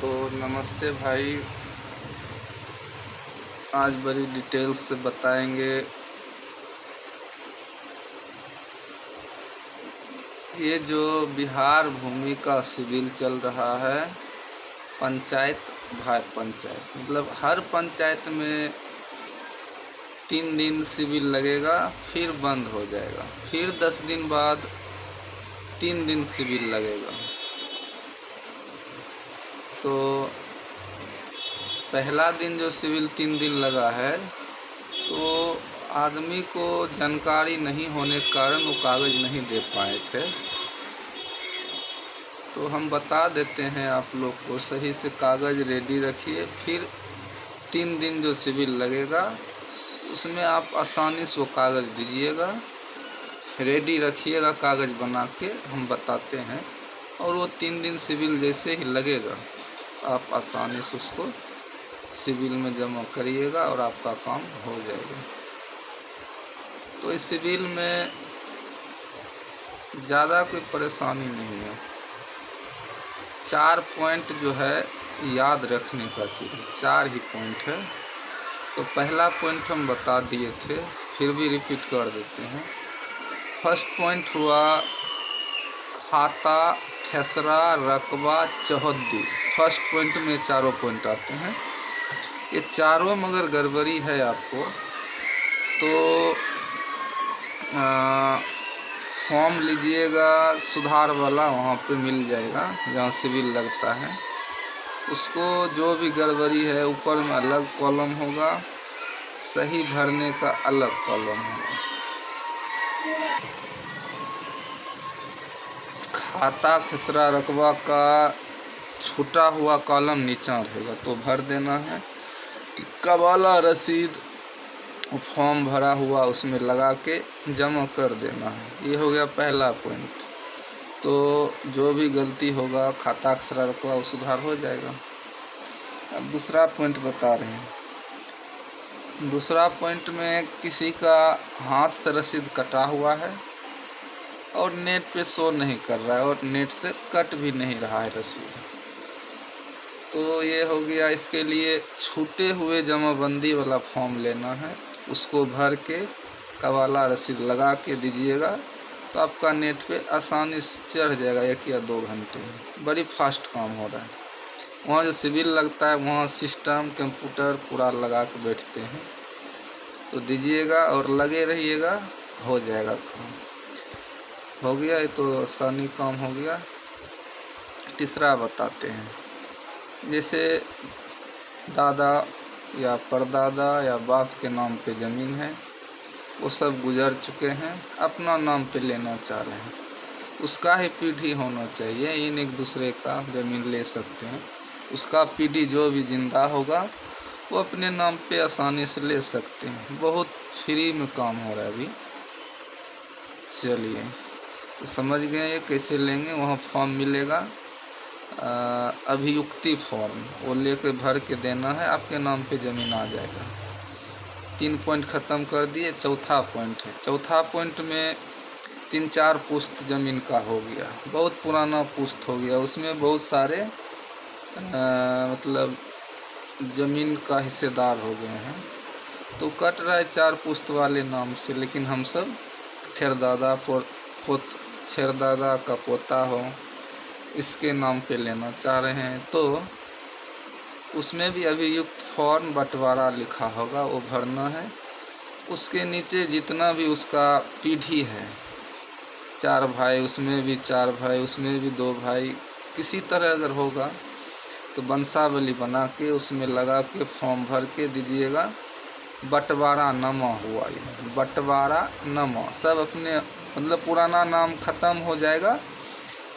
तो नमस्ते भाई। आज बड़ी डिटेल्स से बताएंगे। ये जो बिहार भूमि का सिविल चल रहा है, पंचायत मतलब हर पंचायत में 3 दिन सिविल लगेगा, फिर बंद हो जाएगा, फिर 10 दिन बाद 3 दिन सिविल लगेगा। तो पहला दिन जो सिविल 3 दिन लगा है, तो आदमी को जानकारी नहीं होने के कारण वो कागज़ नहीं दे पाए थे। तो हम बता देते हैं आप लोग को, सही से कागज़ रेडी रखिए। फिर 3 दिन जो सिविल लगेगा उसमें आप आसानी से वो कागज़ दीजिएगा, रेडी रखिएगा कागज़ बना के, हम बताते हैं। और वो 3 दिन सिविल जैसे ही लगेगा आप आसानी से उसको सिविल में जमा करिएगा और आपका काम हो जाएगा। तो इस सिविल में ज़्यादा कोई परेशानी नहीं है। 4 पॉइंट जो है याद रखने का चीज़, 4 ही पॉइंट है। तो पहला पॉइंट हम बता दिए थे, फिर भी रिपीट कर देते हैं। फर्स्ट पॉइंट हुआ खाता, खेसरा, रकबा, चौहद्दी। फर्स्ट पॉइंट में 4 पॉइंट आते हैं। ये चारों मगर गड़बड़ी है आपको, तो फॉर्म लीजिएगा सुधार वाला, वहाँ पे मिल जाएगा जहाँ सिविल लगता है। उसको जो भी गड़बड़ी है, ऊपर में अलग कॉलम होगा, सही भरने का अलग कॉलम होगा। खाता, खसरा, रकबा का छूटा हुआ कॉलम नीचा रहेगा तो भर देना है। कबाला, रसीद, फॉर्म भरा हुआ उसमें लगा के जमा कर देना है। ये हो गया पहला पॉइंट। तो जो भी गलती होगा, खाता, खसरा, रकबा, वो सुधार हो जाएगा। अब दूसरा पॉइंट बता रहे हैं। दूसरा पॉइंट में किसी का हाथ से रसीद कटा हुआ है और नेट पे शो नहीं कर रहा है और नेट से कट भी नहीं रहा है रसीद, तो ये हो गया। इसके लिए छूटे हुए जमाबंदी वाला फॉर्म लेना है, उसको भर के कबाला रसीद लगा के दीजिएगा, तो आपका नेट पे आसानी से चढ़ जाएगा 1 या 2 घंटे में। बड़ी फास्ट काम हो रहा है। वहाँ जो सिविल लगता है वहाँ सिस्टम कंप्यूटर पूरा लगा के बैठते हैं, तो दीजिएगा और लगे रहिएगा, हो जाएगा काम। हो गया, ये तो आसानी काम हो गया। तीसरा बताते हैं। जैसे दादा या परदादा या बाप के नाम पे ज़मीन है, वो सब गुजर चुके हैं, अपना नाम पे लेना चाह रहे हैं, उसका ही पीढ़ी होना चाहिए। इन एक दूसरे का ज़मीन ले सकते हैं। उसका पीढ़ी जो भी जिंदा होगा वो अपने नाम पे आसानी से ले सकते हैं। बहुत फ्री में काम हो रहा है अभी। चलिए, तो समझ गए ये कैसे लेंगे। वहाँ फॉर्म मिलेगा, अभियुक्ति फॉर्म, वो लेके भर के देना है, आपके नाम पे ज़मीन आ जाएगा। 3 पॉइंट ख़त्म कर दिए। चौथा पॉइंट है। चौथा पॉइंट में 3-4 पुश्त ज़मीन का हो गया, बहुत पुराना पुश्त हो गया, उसमें बहुत सारे मतलब ज़मीन का हिस्सेदार हो गए हैं, तो कट रहा है 4 पुश्त वाले नाम से। लेकिन हम सब छेरदादा का पोता हो, इसके नाम पे लेना चाह रहे हैं, तो उसमें भी अभियुक्त फॉर्म बंटवारा लिखा होगा, वो भरना है। उसके नीचे जितना भी उसका पीढ़ी है, 4 भाई, उसमें भी 4 भाई, उसमें भी 2 भाई, किसी तरह अगर होगा तो वंशावली बना के उसमें लगा के फॉर्म भर के दीजिएगा। बंटवारा नमा हुआ, ये बंटवारा नमा, सब अपने मतलब पुराना नाम ख़त्म हो जाएगा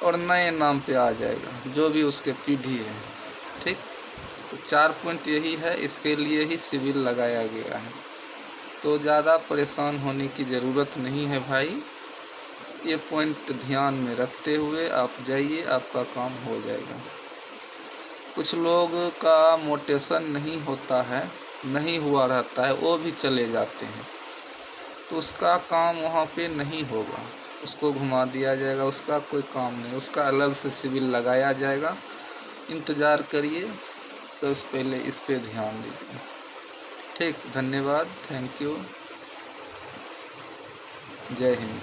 और नए नाम पे आ जाएगा जो भी उसके पीढ़ी है। ठीक, तो 4 पॉइंट यही है, इसके लिए ही सिविल लगाया गया है। तो ज़्यादा परेशान होने की ज़रूरत नहीं है भाई। ये पॉइंट ध्यान में रखते हुए आप जाइए, आपका काम हो जाएगा। कुछ लोग का मोटेशन नहीं होता है, नहीं हुआ रहता है, वो भी चले जाते हैं, तो उसका काम वहाँ पे नहीं होगा, उसको घुमा दिया जाएगा, उसका कोई काम नहीं, उसका अलग से सिविल लगाया जाएगा इंतज़ार करिए, सबसे पहले इस पे ध्यान दीजिए। ठीक, धन्यवाद, थैंक यू, जय हिंद।